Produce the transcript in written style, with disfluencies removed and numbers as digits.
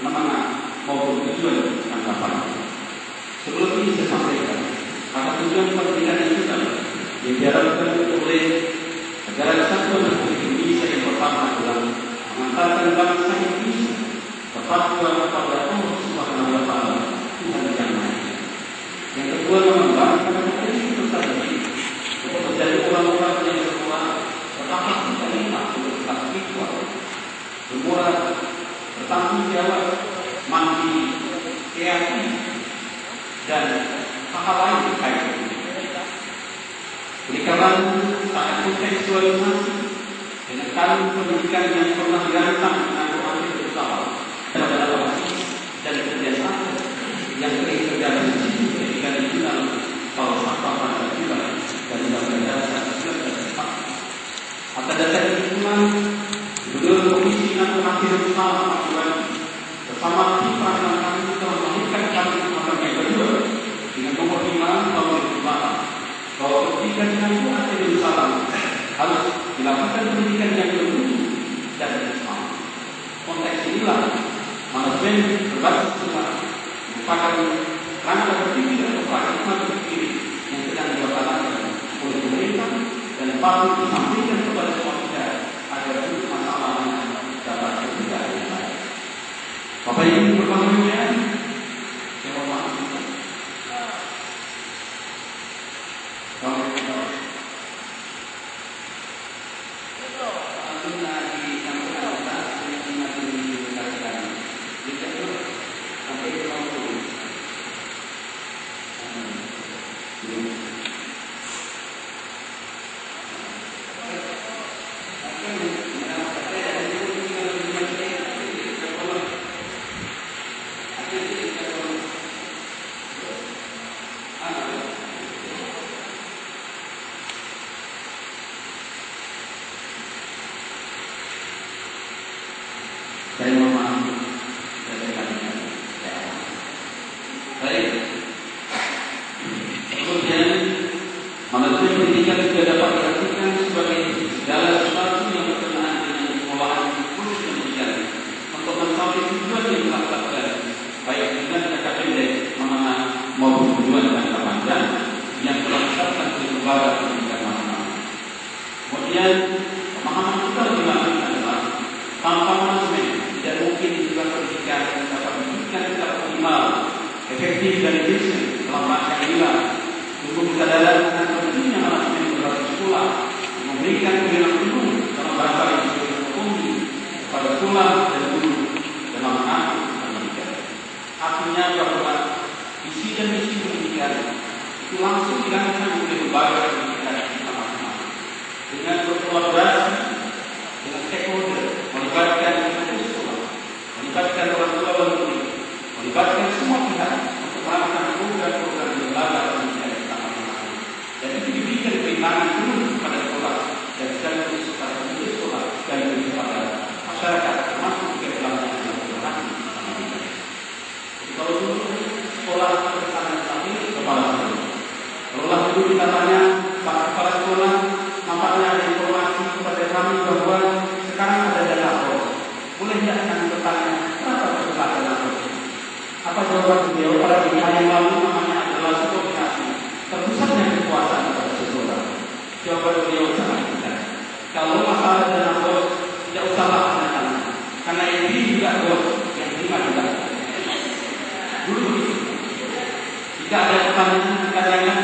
menengah maupun tujuan jangka panjang. Sebelum ini saya sampaikan, kata tujuan pendidikan itu yang diharapkan oleh negara kesatuan Republik Indonesia yang pertama adalah mengantarkan bangsa Indonesia bertakwa kepada Allah Subhanahu wa Ta'ala, Tuhan yang Maha Esa. Yang kedua, mengembangkan energi tadi untuk menjadi orang-orang yang berakhlak karimah, bertakwa, bermoral, bertanggung jawab, mandiri, kreatif, dan hal lain terkait. Oleh karena saat kontekstualisasi dengan kalung pendidikan yang pernah dirancang dengan berbagai berusaha adalah basis dan kerjasama yang sering terjadi di situ ketika dikenal falsafah Pancasila dan Undang-Undang Dasar 1945. Atas dasar itulah Gubernur Komisi Nasional Papua bersama tim peranan kami telah melahirkan kami yang kedua dengan nomor 5 tahun 2004 bahwa pendidikan yang ada di Nusantara harus dilakukan pendidikan yang bermutu dan bersama. Konteks inilah manajemen berbasis Islam merupakan rangka berpikir atau paradigma berpikir yang sedang dilaksanakan oleh pemerintah dan patut disampaikan kepada semua kita agar masalahnya dapat terbuka dengan baik. Bapak Ibu berbahagia, saya mohon maaf. Saya mohon maaf dari kalian. Baik. Kemudian manajemen pendidikan juga dapat diartikan sebagai segala sesuatu yang berkenaan dengan pengolahan kursus pendidikan untuk mencapai tujuan yang telah ditetapkan, baik dengan jangka pendek, menengah maupun tujuan jangka panjang yang telah ditetapkan oleh lembaga pendidikan masing-masing. Kemudian pemahaman kita lebih lanjut adalah tanpa manajemen tidak mungkin juga pendidikan dapat diberikan secara optimal, efektif dan efisien dalam rangka inilah untuk kesadaran akan pentingnya manajemen berbasis sekolah memberikan pembinaan penuh dalam bahasa yang berkomunikasi kepada sekolah dan guru dalam mengatur pendidikan. Artinya bahwa visi dan misi pendidikan itu langsung dirancang oleh lembaga pendidikan kita masing-masing dengan berkolaborasi dengan stakeholder, melibatkan melibatkan orang tua dan murid, melibatkan semua pihak untuk melakukan program-program di lembaga pendidikan kita masing-masing. Dan itu diberikan kewenangan penuh kepada sekolah dan sekaligus kepada pemilik sekolah sekaligus kepada masyarakat termasuk juga dalam relasi sama kita. Jadi kalau dulu sekolah terkesan tadi kepala sekolah. Kalau dulu kita tanya Pak Kepala Sekolah, nampaknya ada informasi kepada kami bahwa sekarang ada dana bos. Boleh tidak kami bertanya, kenapa tersebar dana bos? Apa jawaban beliau pada pilihan yang lalu namanya adalah subordinasi, terpusatnya kekuasaan pada seseorang. Jawaban beliau sangat mudah. Kalau masalah dana bos, tidak usahlah tanya-tanya, karena yang beri juga bos, yang terima juga. Dulu begitu. Jika ada pertanyaan,